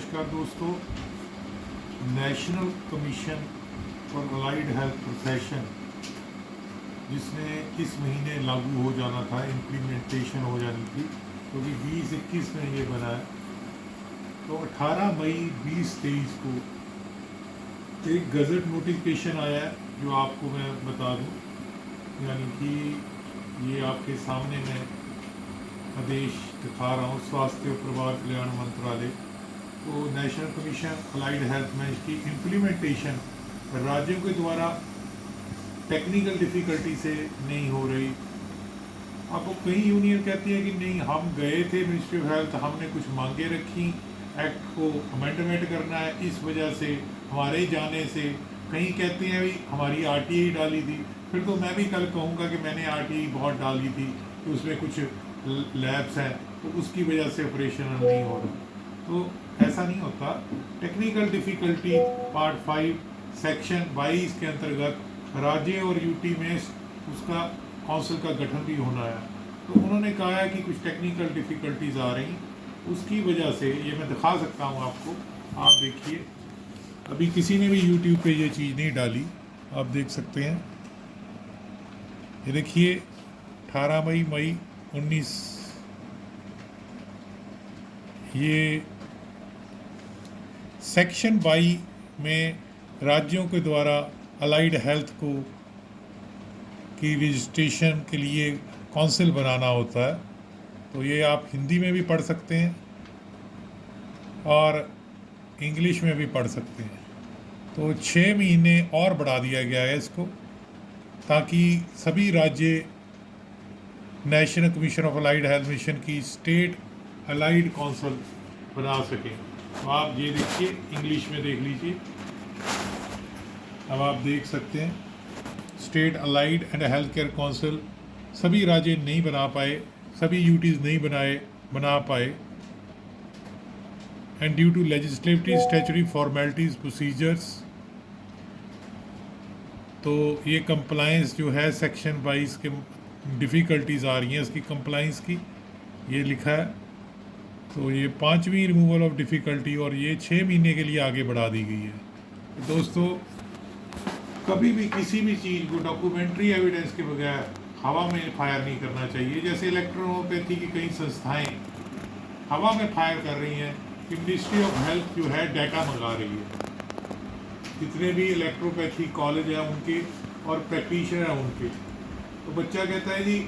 नमस्कार दोस्तों। National commission for allied health profession जिसने इस महीने लागू हो जाना था, इम्प्लीमेंटेशन हो जानी थी, क्योंकि 2021 में ये बना है। तो 18 मई 2023 को एक गज़ट नोटिफिकेशन आया है जो आपको मैं बता दूं, यानी कि ये आपके सामने मैं आदेश दिखा रहा हूँ। स्वास्थ्य और परिवार कल्याण मंत्रालय, तो नेशनल कमीशन अलाइड हेल्थ में इसकी इम्प्लीमेंटेशन राज्यों के द्वारा टेक्निकल डिफ़िकल्टी से नहीं हो रही। आपको कई यूनियन कहती है कि नहीं, हम गए थे मिनिस्ट्री ऑफ हेल्थ, हमने कुछ मांगे रखी, एक्ट को अमेंडमेंट करना है, इस वजह से हमारे जाने से। कहीं कहते हैं भाई हमारी आरटीआई डाली थी, फिर तो मैं भी कल कहूँगा कि मैंने आरटीआई बहुत डाली थी, तो उसमें कुछ लैब्स हैं तो उसकी वजह से ऑपरेशन नहीं हो रहा। तो ऐसा नहीं होता। टेक्निकल डिफ़िकल्टी पार्ट 5 सेक्शन 22 के अंतर्गत राज्य और यूटी में उसका काउंसिल का गठन भी होना है। तो उन्होंने कहा है कि कुछ टेक्निकल डिफ़िकल्टीज आ रही, उसकी वजह से ये मैं दिखा सकता हूँ आपको। आप देखिए, अभी किसी ने भी यूट्यूब पे ये चीज़ नहीं डाली, आप देख सकते हैं। ये देखिए 18 मई 19, ये सेक्शन 22 में राज्यों के द्वारा अलाइड हेल्थ को की रजिस्ट्रेशन के लिए काउंसिल बनाना होता है। तो ये आप हिंदी में भी पढ़ सकते हैं और इंग्लिश में भी पढ़ सकते हैं। तो 6 महीने और बढ़ा दिया गया है इसको, ताकि सभी राज्य national commission of allied health mission की स्टेट अलाइड काउंसिल बना सकें। तो आप ये देखिए, इंग्लिश में देख लीजिए। अब आप देख सकते हैं, state allied and health care council सभी राज्य नहीं बना पाए, सभी यूटीज़ नहीं बना पाए, and due to legislative statutory formalities procedures. तो ये कंप्लाइंस जो है सेक्शन 22 के डिफ़िकल्टीज़ आ रही हैं इसकी कंप्लाइंस की, ये लिखा है। तो ये 5वीं रिमूवल ऑफ डिफ़िकल्टी, और ये 6 महीने के लिए आगे बढ़ा दी गई है। तो दोस्तों, कभी भी किसी भी चीज़ को डॉक्यूमेंट्री एविडेंस के बगैर हवा में फायर नहीं करना चाहिए। जैसे इलेक्ट्रोपैथी की कई संस्थाएं हवा में फायर कर रही हैं कि मिनिस्ट्री ऑफ हेल्थ जो है डाटा मंगा रही है। जितने भी इलेक्ट्रोपैथी कॉलेज हैं उनके और प्रैक्टिशनर हैं उनके, तो बच्चा कहता है जी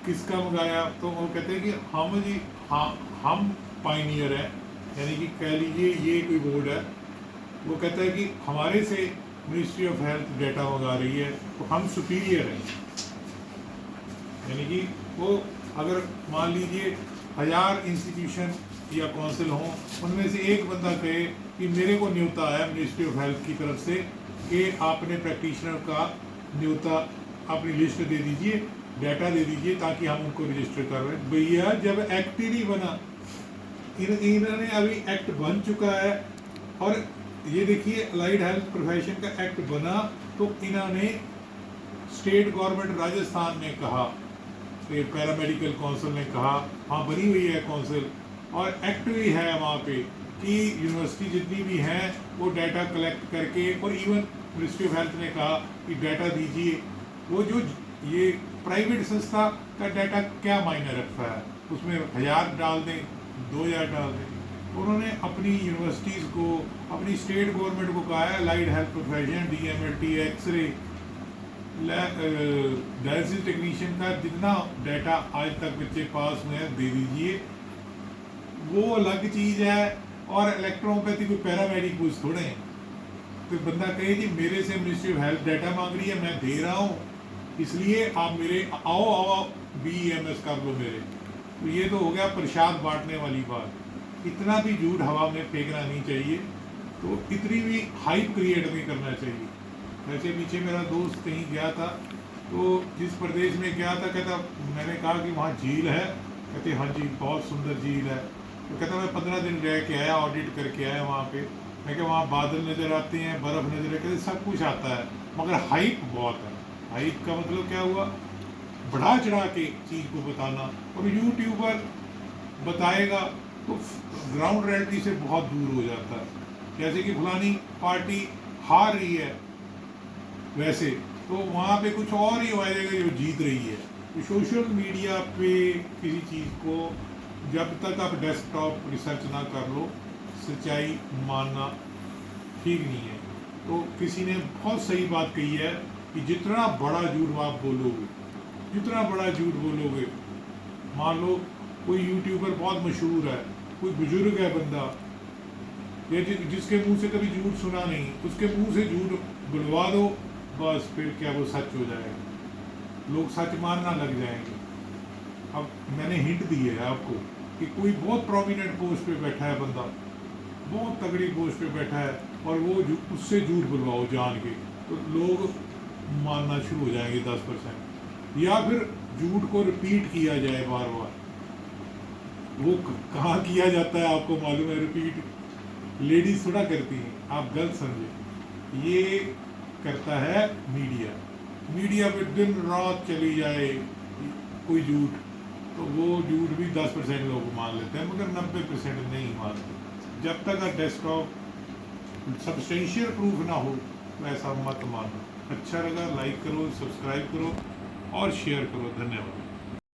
किसका मंगाया, तो वो कहते हैं कि हम जी हाँ हम पाइनियर हैं, यानी कि कह लीजिए ये कोई बोर्ड है, वो कहता है कि हमारे से मिनिस्ट्री ऑफ हेल्थ डाटा मंगा रही है तो हम सुपीरियर हैं। यानी कि वो अगर मान लीजिए 1000 इंस्टीट्यूशन या काउंसिल हों, उनमें से एक बंदा कहे कि मेरे को न्योता आया मिनिस्ट्री ऑफ हेल्थ की तरफ से कि आपने प्रैक्टिशनर का न्योता अपनी लिस्ट दे दीजिए, डाटा दे दीजिए, ताकि हम उनको रजिस्टर कर रहे हैं। भैया जब एक्ट ही नहीं बना, इन्होंने अभी एक्ट बन चुका है, और ये देखिए अलाइड हेल्थ प्रोफेशन का एक्ट बना तो इन्होंने स्टेट गवर्नमेंट राजस्थान ने कहा, स्टेट पैरामेडिकल काउंसिल ने कहा, हाँ बनी हुई है काउंसिल और एक्ट भी है वहाँ पे कि यूनिवर्सिटी जितनी भी हैं वो डाटा कलेक्ट करके, और इवन मिनिस्ट्री ऑफ हेल्थ ने कहा कि डाटा दीजिए। वो जो ये प्राइवेट संस्था का डाटा क्या मायने रखता है, उसमें 1000 डाल दें, 2000 डाल दें। उन्होंने अपनी यूनिवर्सिटीज़ को, अपनी स्टेट गवर्नमेंट को कहा है allied health profession, DMLT, X ray, dialysis technician का जितना डाटा आज तक बच्चे पास हुए हैं दे दीजिए। वो अलग चीज़ है, और इलेक्ट्रोपैथी को पैरामेडिक कुछ थोड़े हैं। तो बंदा कहे कि मेरे से मिनिस्ट्री ऑफ हेल्थ डाटा मांग रही है, मैं दे रहा हूँ, इसलिए आप मेरे आओ BEMS कर लो मेरे। तो ये तो हो गया प्रसाद बांटने वाली बात। इतना भी झूठ हवा में फेंकना नहीं चाहिए, तो इतनी भी हाइप क्रिएट नहीं करना चाहिए। वैसे पीछे मेरा दोस्त कहीं गया था, तो जिस प्रदेश में गया था, कहता मैंने कहा कि वहाँ झील है, कहते हाँ जी बहुत सुंदर झील है। तो कहता मैं 15 दिन रह के आया, ऑडिट करके आया वहाँ पे। मैं क्या वहाँ बादल नज़र आते हैं, बर्फ़ नज़र आती है, सब कुछ आता है, मगर हाइप बहुत है। हाइप का मतलब क्या हुआ, बढ़ा चढ़ा के चीज़ को बताना। और यूट्यूबर बताएगा तो ग्राउंड रियलिटी से बहुत दूर हो जाता है। जैसे कि फलानी पार्टी हार रही है, वैसे तो वहाँ पे कुछ और ही हो जाएगा जो जीत रही है। तो सोशल मीडिया पे किसी चीज़ को जब तक आप डेस्कटॉप रिसर्च ना कर लो, सच्चाई मानना ठीक नहीं है। तो किसी ने बहुत सही बात कही है कि जितना बड़ा झूठ आप बोलोगे, जितना बड़ा झूठ बोलोगे, मान लो कोई यूट्यूबर बहुत मशहूर है, कोई बुजुर्ग है बंदा, या जिसके मुंह से कभी झूठ सुना नहीं, उसके मुंह से झूठ बुलवा दो, बस फिर क्या वो सच हो जाएगा, लोग सच मानना लग जाएंगे। अब मैंने हिंट दी है आपको कि कोई बहुत प्रोमिनेंट पोस्ट पे बैठा है बंदा, बहुत तगड़ी पोस्ट पे बैठा है, और वो उससे झूठ बुलवाओ जान के, तो लोग मानना शुरू हो जाएंगे 10%। या फिर झूठ को रिपीट किया जाए बार बार, वो कहाँ किया जाता है आपको मालूम है? रिपीट लेडीज थोड़ा करती हैं, आप गलत समझे, ये करता है मीडिया। मीडिया पे दिन रात चली जाए कोई झूठ, तो वो झूठ भी 10% लोग मान लेते हैं, मगर 90% नहीं मानते। जब तक डेस्कटॉप सब्सटेंशियल प्रूफ ना हो तो ऐसा मत मानो। अच्छा लगा लाइक करो, सब्सक्राइब करो और शेयर करो। धन्यवाद।